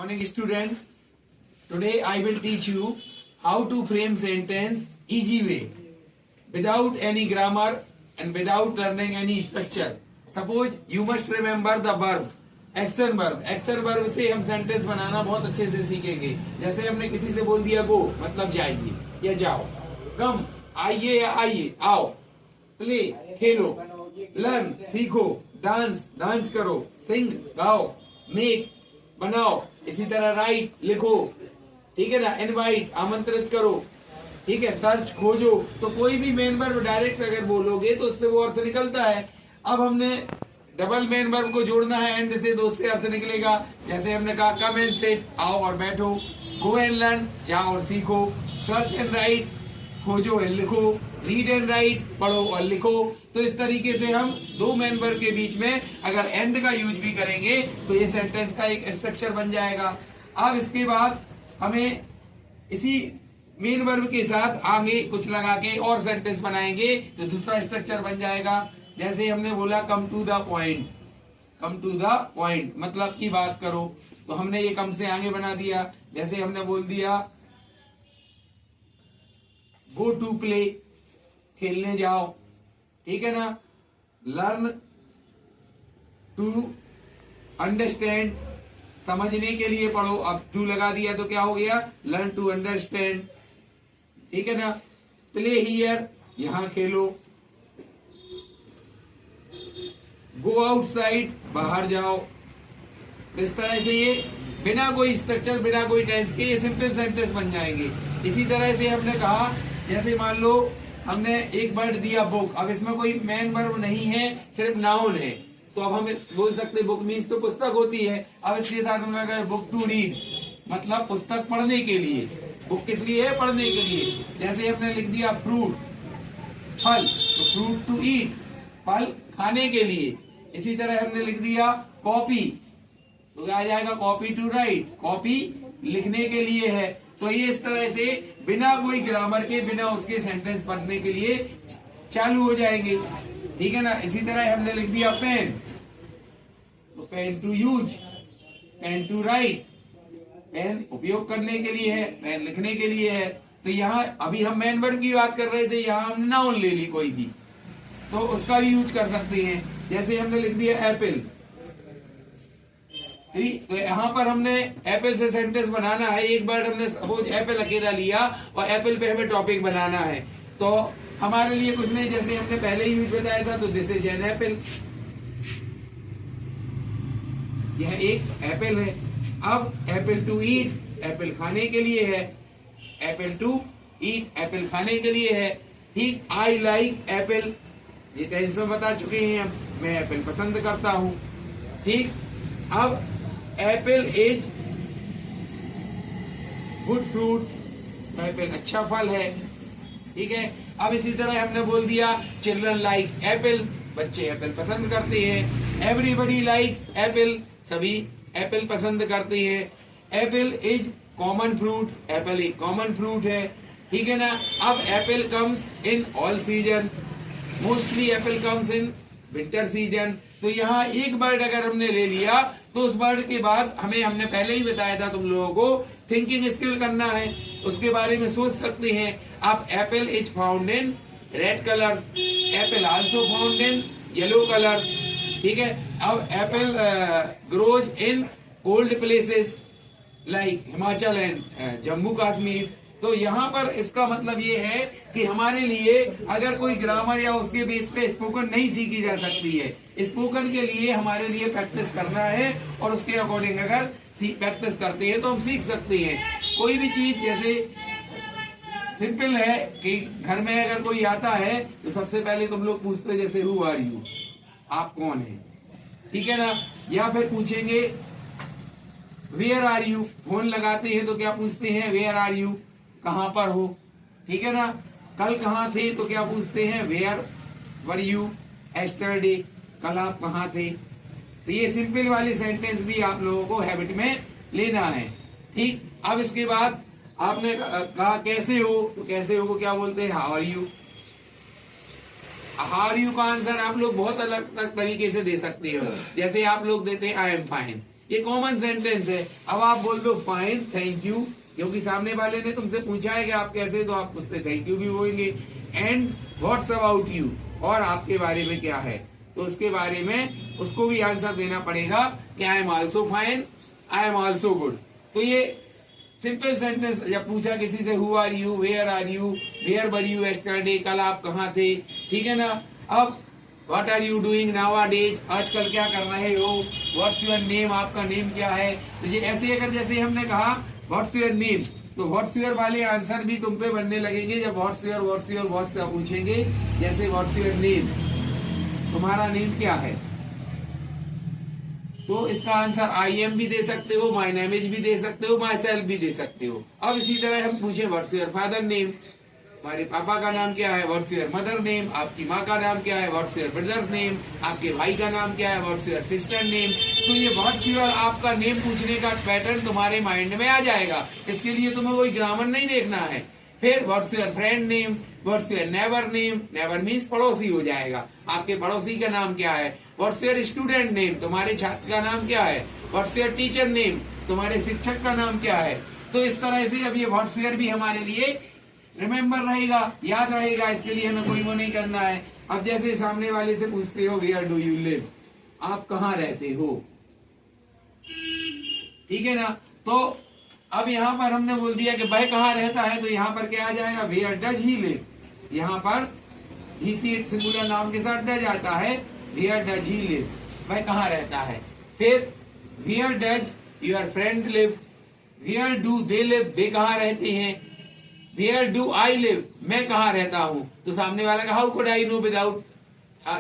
Morning student, today I will teach you how to frame sentence easy way without any grammar and without learning any structure. Suppose you must remember the verb action verb. Action verb से हम sentence बनाना बहुत अच्छे से सीखेंगे. जैसे हमने किसी से बोल दिया गो मतलब जाइए या जाओ, कम आइए या आइए, आओ, प्ले खेलो, लर्न सीखो, डांस डांस करो, सिंग गाओ, मेक बनाओ, इसी तरह राइट लिखो, ठीक है ना, इनवाइट आमंत्रित करो, ठीक है, सर्च खोजो. तो कोई भी मेन वर्ब डायरेक्ट अगर बोलोगे तो उससे वो अर्थ निकलता है. अब हमने डबल मेन वर्ब को जोड़ना है एंड से, तो उससे अर्थ निकलेगा. जैसे हमने कहा कम एंड सिट आओ और बैठो, गो एंड लर्न जाओ और सीखो, सर्च एंड राइट खोजो एंड लिखो, रीड एंड राइट पढ़ो और लिखो. तो इस तरीके से हम दो मेन वर्ब के बीच में अगर एंड का यूज भी करेंगे तो ये सेंटेंस का एक स्ट्रक्चर बन जाएगा. अब इसके बाद हमें इसी मेन वर्ब के साथ आगे कुछ लगा के और सेंटेंस बनाएंगे तो दूसरा स्ट्रक्चर बन जाएगा. जैसे हमने बोला come to the point, come to the point मतलब की बात करो, तो हमने ये कम से आगे बना दिया. जैसे हमने बोल दिया गो टू प्ले खेलने जाओ, ठीक है ना, लर्न टू अंडरस्टैंड समझने के लिए पढ़ो. अब टू लगा दिया तो क्या हो गया, लर्न टू अंडरस्टैंड, ठीक है ना. प्ले हियर यहां खेलो, गो आउटसाइड बाहर जाओ. इस तरह से ये बिना कोई स्ट्रक्चर बिना कोई टेंस के ये सिंपल सेंटेंस बन जाएंगे. इसी तरह से हमने कहा, जैसे मान लो हमने एक वर्ड दिया बुक, अब इसमें कोई मेन वर्ब नहीं है, सिर्फ नाउन है, तो अब हम बोल सकते बुक मीन्स तो पुस्तक होती है. अब इसके साथ हमने कहा बुक टू रीड मतलब पुस्तक पढ़ने के लिए. बुक किस लिए है, पढ़ने के लिए. जैसे हमने लिख दिया फ्रूट फल, तो फ्रूट टू ईट फल खाने के लिए. इसी तरह हमने लिख दिया कॉपी, तो आ जाएगा कॉपी टू राइट, कॉपी लिखने के लिए है. तो ये इस तरह से बिना कोई ग्रामर के बिना उसके सेंटेंस पढ़ने के लिए चालू हो जाएंगे, ठीक है ना. इसी तरह हमने लिख दिया पेन, तो pen to use, pen to write, pen उपयोग करने के लिए है, पेन लिखने के लिए है. तो यहाँ अभी हम मेन वर्ब की बात कर रहे थे, यहाँ हम नाउन ले ली कोई भी, तो उसका भी यूज कर सकते हैं. जैसे हमने लिख दिया एप्पल, तो यहाँ पर हमने एप्पल से सेंटेंस बनाना है. एक बार हमने सपोज एप्पल अकेला लिया और एप्पल पे हमें टॉपिक बनाना है, तो हमारे लिए कुछ नहीं, जैसे हमने पहले ही यूज बताया था, तो दिस इज एन एप्पल, यह एक एप्पल है. अब एप्पल टू ईट एप्पल खाने के लिए है, एप्पल टू ईट एप्पल खाने के लिए है, ठीक. आई लाइक एप्पल, ये टेंस में बता चुके हैं हम, मैं एप्पल पसंद करता हूं, ठीक. अब Apple is good fruit, Apple अच्छा फल है, ठीक है. अब इसी तरह हमने बोल दिया चिल्ड्रन लाइक एप्पल, बच्चे एप्पल पसंद करते हैं. एवरीबडी लाइक्स एप्पल, सभी एप्पल पसंद करते हैं. Apple is common fruit, Apple एक कॉमन फ्रूट है, ठीक है ना. अब Apple comes in all season, mostly Apple comes in winter season. तो यहाँ एक वर्ड अगर हमने ले लिया तो उस वर्ड के बाद हमने पहले ही बताया था तुम लोगों को थिंकिंग स्किल करना है, उसके बारे में सोच सकते हैं आप. Apple is found in red colours, Apple also found in yellow colours, ठीक है. अब Apple grows in cold places like Himachal and Jammu Kashmir. तो यहाँ पर इसका मतलब ये है कि हमारे लिए अगर कोई ग्रामर या उसके बेस पे स्पोकन नहीं सीखी जा सकती है, स्पोकन के लिए हमारे लिए प्रैक्टिस करना है, और उसके अकॉर्डिंग अगर प्रैक्टिस करते हैं तो हम सीख सकते हैं. कोई भी चीज जैसे सिंपल है कि घर में अगर कोई आता है तो सबसे पहले तुम लोग पूछते जैसे हु आर यू, आप कौन है, ठीक है ना. या फिर पूछेंगे वेयर आर यू, फोन लगाते हैं तो क्या पूछते हैं, वेयर आर यू, कहां पर हो, ठीक है ना. कल कहां थे तो क्या पूछते हैं, वेयर वर यू एस्टरडे, कल आप कहां थे. तो ये सिंपल वाली सेंटेंस भी आप लोगों को हैबिट में लेना है, ठीक. अब इसके बाद आपने कहा कैसे हो, तो कैसे हो को क्या बोलते हैं, how are you. How are you का आंसर आप लोग बहुत अलग तरीके से दे सकते हो. जैसे आप लोग देते हैं आई एम फाइन, ये कॉमन सेंटेंस है। अब आप बोल दो फाइन, थैंक यू, क्योंकि सामने वाले ने तुमसे पूछा है कि आप कैसे, तो आप उससे थैंक यू भी बोलेंगे। एंड व्हाट्स अबाउट यू, और आपके बारे में क्या है, तो उसके बारे में उसको भी आंसर देना पड़ेगा कि I am also fine, I am also good. तो ये सिंपल सेंटेंस। जब पूछा किसी से who are you, where are you, where were you yesterday, कल आप कहाँ थे, ठीक है ना। अब what are you doing nowadays, आजकल क्या कर रहे हो। व्हाट्स योर नेम, आपका नेम क्या है। तो ये ऐसे अगर जैसे हमने कहा व्हाट्स योर नेम, तो व्हाट्स योर वाले आंसर भी तुम पे बनने लगेंगे जब व्हाट्स योर व्हाट्स पूछेंगे। जैसे व्हाट्स योर नेम, तुम्हारा नेम क्या है, तो इसका आंसर आई एम भी दे सकते हो, माई नेम इज भी दे सकते हो, माई सेल्फ भी दे सकते हो। अब इसी तरह हम पूछे व्हाट्स योर फादर नेम, हमारे पापा का नाम क्या है, व्हाट्स योर मदर नेम, आपकी माँ का नाम क्या है, व्हाट्स योर ब्रदर नेम, आपके भाई का नाम क्या है, व्हाट्स योर सिस्टर नेम। तो ये व्हाट्स योर आपका नेम पूछने का पैटर्न तुम्हारे माइंड में आ जाएगा। इसके लिए तुम्हें कोई ग्रामर नहीं देखना है। फिर what's your friend name, what's your neighbour name, neighbour means पड़ोसी हो जाएगा, आपके पड़ोसी का नाम क्या है। व्हाट्स योर स्टूडेंट नेम, तुम्हारे छात्र का नाम क्या है। व्हाट्स योर टीचर नेम, तुम्हारे शिक्षक का नाम क्या है। तो इस तरह से अब ये व्हाट्स योर भी हमारे लिए रिमेम्बर रहेगा, याद रहेगा। इसके लिए हमें कोई वो नहीं करना है। अब जैसे सामने वाले से पूछते हो वेयर डू यू लिव, आप कहाँ रहते हो, ठीक है ना। तो अब यहाँ पर हमने बोल दिया कि वह कहाँ रहता है, तो यहाँ पर क्या आ जाएगा, वेयर डज ही लिव। यहाँ पर ही सिंगुलर नाउन के साथ डज आता है, वेयर डज ही लिव, वह कहाँ रहता है। फिर where does your friend live, where do they live, वे कहाँ रहते हैं। वेयर डू आई लिव, मैं कहाँ रहता हूँ। तो सामने वाला का how could I know without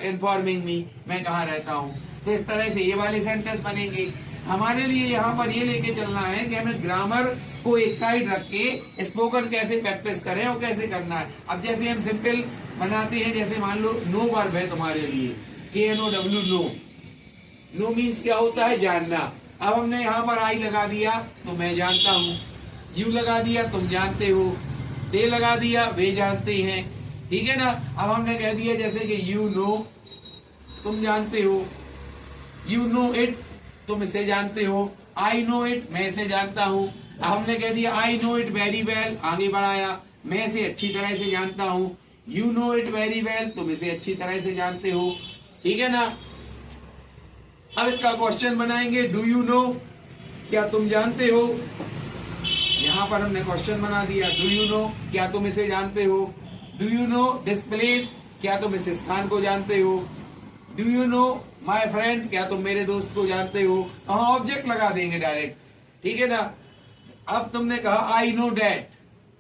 informing मी, मैं कहाँ रहता हूँ। तो इस तरह से ये वाले सेंटेंस बनेंगे। हमारे लिए यहाँ पर ये लेके चलना है कि हमें ग्रामर को एक साइड रख के स्पोकन कैसे प्रैक्टिस करें और कैसे करना है। अब जैसे हम सिंपल बनाते हैं, जैसे मान लो नो वर्ब है तुम्हारे लिए, KNOW, नो। नो मीन्स क्या होता है, जानना। अब हमने यहाँ पर आई लगा दिया तो मैं जानता हूँ, यू लगा दिया तुम जानते हो, दे लगा दिया वे जानते हैं, ठीक है ना। अब हमने कह दिया जैसे कि यू नो, तुम जानते हो, यू नो इट, तुम इसे जानते हो, आई नो इट, मैं इसे जानता हूँ। अब हमने कह दिया I know it very well, आगे बढ़ाया, मैं इसे अच्छी तरह से जानता हूँ। You know it very well, तुम इसे अच्छी तरह से जानते हो, ठीक है ना। अब इसका क्वेश्चन बनाएंगे, डू यू नो, क्या तुम जानते हो। यहाँ पर हमने क्वेश्चन बना दिया, डू यू नो, क्या तुम इसे जानते हो। Do you know this place, क्या तुम इस स्थान को जानते हो। Do you know my friend, क्या तुम मेरे दोस्त को जानते हो। हाँ, ऑब्जेक्ट लगा देंगे डायरेक्ट, ठीक है ना। अब तुमने कहा आई नो डैट,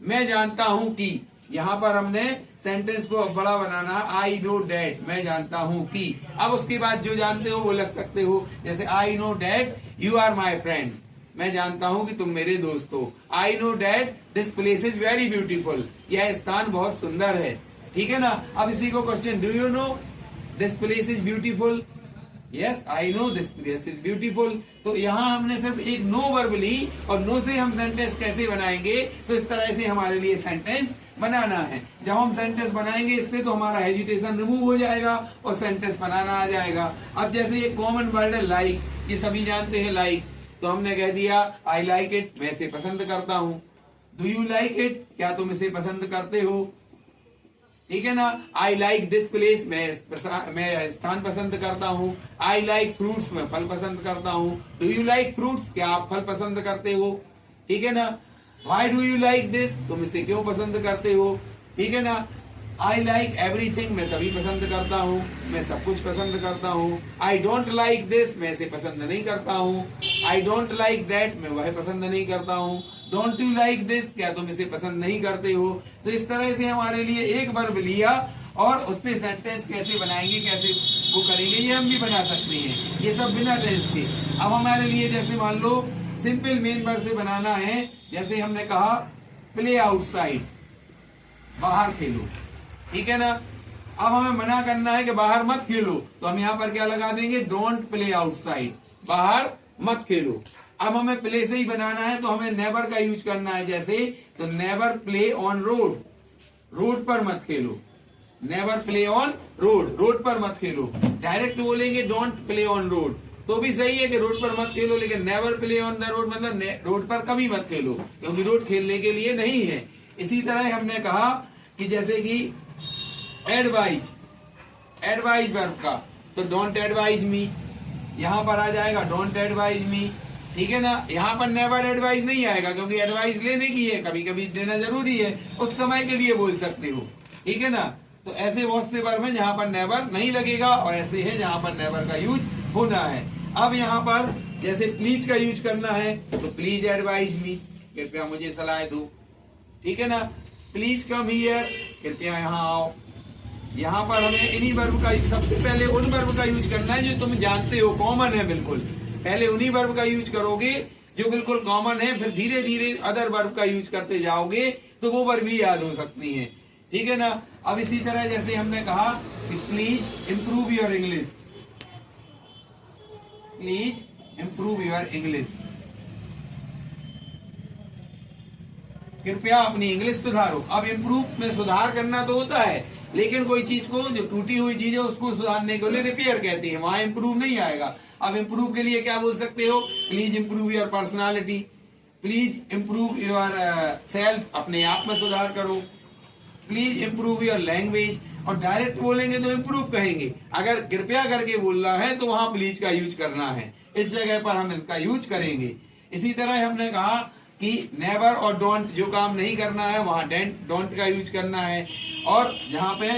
मैं जानता हूं कि, यहां पर हमने सेंटेंस को बड़ा बनाना, आई नो डैट, मैं जानता हूं कि। अब उसके बाद जो जानते हो वो लग सकते हो, जैसे I know that you are my friend, मैं जानता हूं कि तुम मेरे दोस्त हो। I know that this place is very beautiful, यह स्थान बहुत सुंदर है, ठीक है ना। अब इसी को question, do you know this place is beautiful, yes I know this place is beautiful. तो यहाँ हमने सिर्फ एक नो वर्ब ली, और नो से हम सेंटेंस कैसे बनाएंगे, तो इस तरह से हमारे लिए सेंटेंस बनाना है। जब हम सेंटेंस बनाएंगे इससे, तो हमारा हेजिटेशन रिमूव हो जाएगा और सेंटेंस बनाना आ जाएगा। अब जैसे ये कॉमन वर्ड है लाइक, ये सभी जानते हैं लाइक, तो हमने कह दिया आई लाइक इट, मैं इसे पसंद करता हूँ। डू यू लाइक इट, क्या तुम इसे पसंद करते हो, ठीक है ना। आई लाइक दिस प्लेस, मैं स्थान पसंद करता हूँ। आई लाइक फ्रूट्स, मैं फल पसंद करता हूँ। डू यू लाइक फ्रूट्स, क्या आप फल पसंद करते हो, ठीक है ना। Why do you like this, तुम इसे क्यों पसंद करते हो, ठीक है ना। आई लाइक एवरीथिंग, मैं सभी पसंद करता हूँ, मैं सब कुछ पसंद करता हूँ। आई डोंट लाइक दिस, मैं इसे पसंद नहीं करता हूँ। आई डोंट लाइक दैट, मैं वह पसंद नहीं करता हूँ। डोंट यू लाइक दिस, क्या तुम इसे पसंद नहीं करते हो। तो इस तरह से हमारे लिए एक वर्ब लिया और उससे सेंटेंस कैसे बनाएंगे, कैसे वो करेंगे, ये हम भी बना सकते हैं, ये सब बिना टेंस के। अब हमारे लिए जैसे मान लो सिंपल मेन वर्ब से बनाना है, जैसे हमने कहा प्ले आउटसाइड, बाहर खेलो, ठीक है ना। अब हमें मना करना है कि बाहर मत खेलो, तो हम यहाँ पर क्या लगा देंगे, डोंट प्ले आउटसाइड, बाहर मत खेलो। अब हमें प्ले से ही बनाना है, तो हमें नेवर का यूज करना है, जैसे तो never play on road, road पर मत खेलो। Never play on road, road पर मत खेलो। डायरेक्ट बोलेंगे डोंट प्ले ऑन रोड, तो भी सही है कि रोड पर मत खेलो, लेकिन never play on the road मतलब रोड पर कभी मत खेलो, क्योंकि रोड खेलने के लिए नहीं है। इसी तरह हमने कहा कि जैसे कि एडवाइज, एडवाइज वर्ब का, तो डोंट एडवाइज मी, यहां पर आ जाएगा डोंट एडवाइज मी, ठीक है ना। यहाँ पर नेवर एडवाइज नहीं आएगा, क्योंकि एडवाइस लेने की है, कभी कभी देना जरूरी है, उस समय के लिए बोल सकते हो, ठीक है ना। तो ऐसे बहुत से वर्ब हैं जहां पर नेवर नहीं लगेगा, और ऐसे है जहां पर नेवर का यूज होना है। अब यहाँ पर जैसे प्लीज का यूज करना है, तो प्लीज एडवाइज मी, कृपया मुझे सलाह दो, ठीक है ना। प्लीज कम हियर, कृपया यहाँ आओ। यहाँ पर हमें इन्हीं वर्ब का, सबसे पहले उन वर्ब का यूज करना है जो तुम जानते हो, कॉमन है बिल्कुल। पहले उन्हीं वर्ब का यूज करोगे जो बिल्कुल कॉमन है, फिर धीरे धीरे अदर वर्ब का यूज करते जाओगे तो वो वर्ब भी याद हो सकती हैं, ठीक है ना। अब इसी तरह जैसे हमने कहा कि please improve your English, please improve your English, कृपया अपनी इंग्लिश सुधारो। अब इम्प्रूव में सुधार करना तो होता है, लेकिन कोई चीज को जो टूटी हुई चीज है उसको सुधारने के लिए रिपेयर कहते हैं, वहां इम्प्रूव नहीं आएगा। अब इम्प्रूव के लिए क्या बोल सकते हो, please improve your personality, please improve your self, अपने आप में सुधार करो, प्लीज इम्प्रूव योर लैंग्वेज। और डायरेक्ट बोलेंगे तो इम्प्रूव कहेंगे, अगर कृपया करके बोलना है तो वहां प्लीज का यूज करना है, इस जगह पर हम इसका यूज करेंगे। इसी तरह हमने कहा कि नेवर और डोंट, जो काम नहीं करना है वहां डोंट का यूज करना है, और जहां पे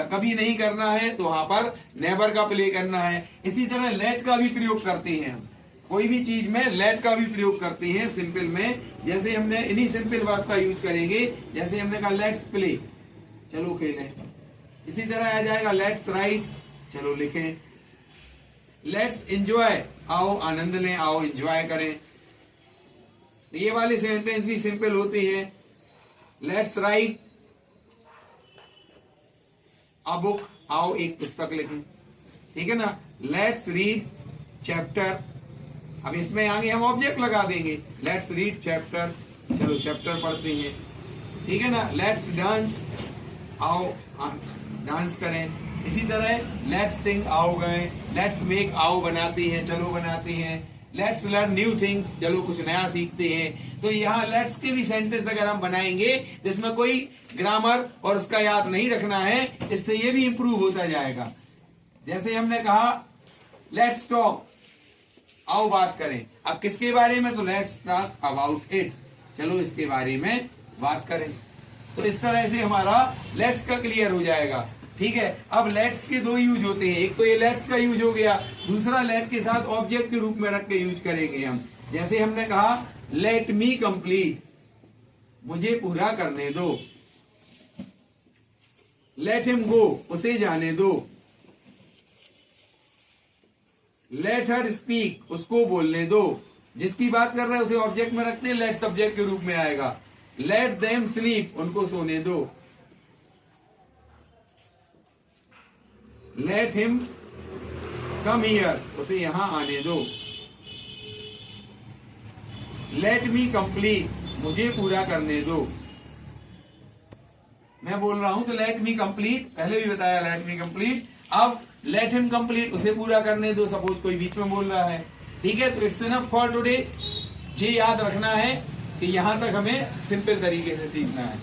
कभी नहीं करना है तो वहां पर नेवर का प्ले करना है। इसी तरह लेट का भी प्रयोग करते हैं हम, कोई भी चीज में लेट का भी प्रयोग करते हैं सिंपल में। जैसे हमने इन्हीं सिंपल वर्ब का यूज करेंगे, जैसे हमने कहा लेट्स प्ले, चलो खेलें। इसी तरह आ जाएगा लेट्स राइट, चलो लिखें। लेट्स एंजॉय, आओ आनंद लें, आओ एंजॉय करें। ये वाले सेंटेंस भी सिंपल होते हैं। लेट्स राइट अ बुक, आओ एक पुस्तक लिखें, ठीक है ना। लेट्स रीड चैप्टर, अब इसमें आगे हम ऑब्जेक्ट लगा देंगे, लेट्स रीड चैप्टर, चलो चैप्टर पढ़ते हैं, ठीक है ना। लेट्स डांस, आओ डांस करें। इसी तरह लेट्स सिंग, आओ गए। लेट्स मेक, आओ बनाते हैं, चलो बनाते हैं। लेट्स लर्न न्यू थिंग्स, चलो कुछ नया सीखते हैं। तो यहाँ लेट्स के भी सेंटेंस अगर हम बनाएंगे जिसमें कोई ग्रामर और उसका याद नहीं रखना है, इससे ये भी इंप्रूव होता जाएगा। जैसे हमने कहा लेट्स टॉक, आओ बात करें। अब किसके बारे में, तो लेट्स टॉक अबाउट इट, चलो इसके बारे में बात करें। तो इस तरह से हमारा लेट्स का क्लियर हो जाएगा, ठीक है। अब लेट्स के दो यूज होते हैं, एक तो ये लेट्स का यूज हो गया, दूसरा लेट के साथ ऑब्जेक्ट के रूप में रख के यूज करेंगे हम। जैसे हमने कहा लेट मी कंप्लीट, मुझे पूरा करने दो। लेट हिम गो, उसे जाने दो। लेट हर स्पीक, उसको बोलने दो। जिसकी बात कर रहे हैं उसे ऑब्जेक्ट में रखते हैं, लेट सब्जेक्ट के रूप में आएगा। लेट देम स्लीप, उनको सोने दो। लेट हिम कम हियर, उसे यहां आने दो। लेट मी कंप्लीट, मुझे पूरा करने दो। मैं बोल रहा हूं तो लेट मी कंप्लीट, पहले भी बताया लेट मी कंप्लीट। अब लेट हिम कंप्लीट, उसे पूरा करने दो, सपोज कोई बीच में बोल रहा है, ठीक है। तो इट्स इनफ फॉर टुडे। ये याद रखना है कि यहां तक हमें सिंपल तरीके से सीखना है।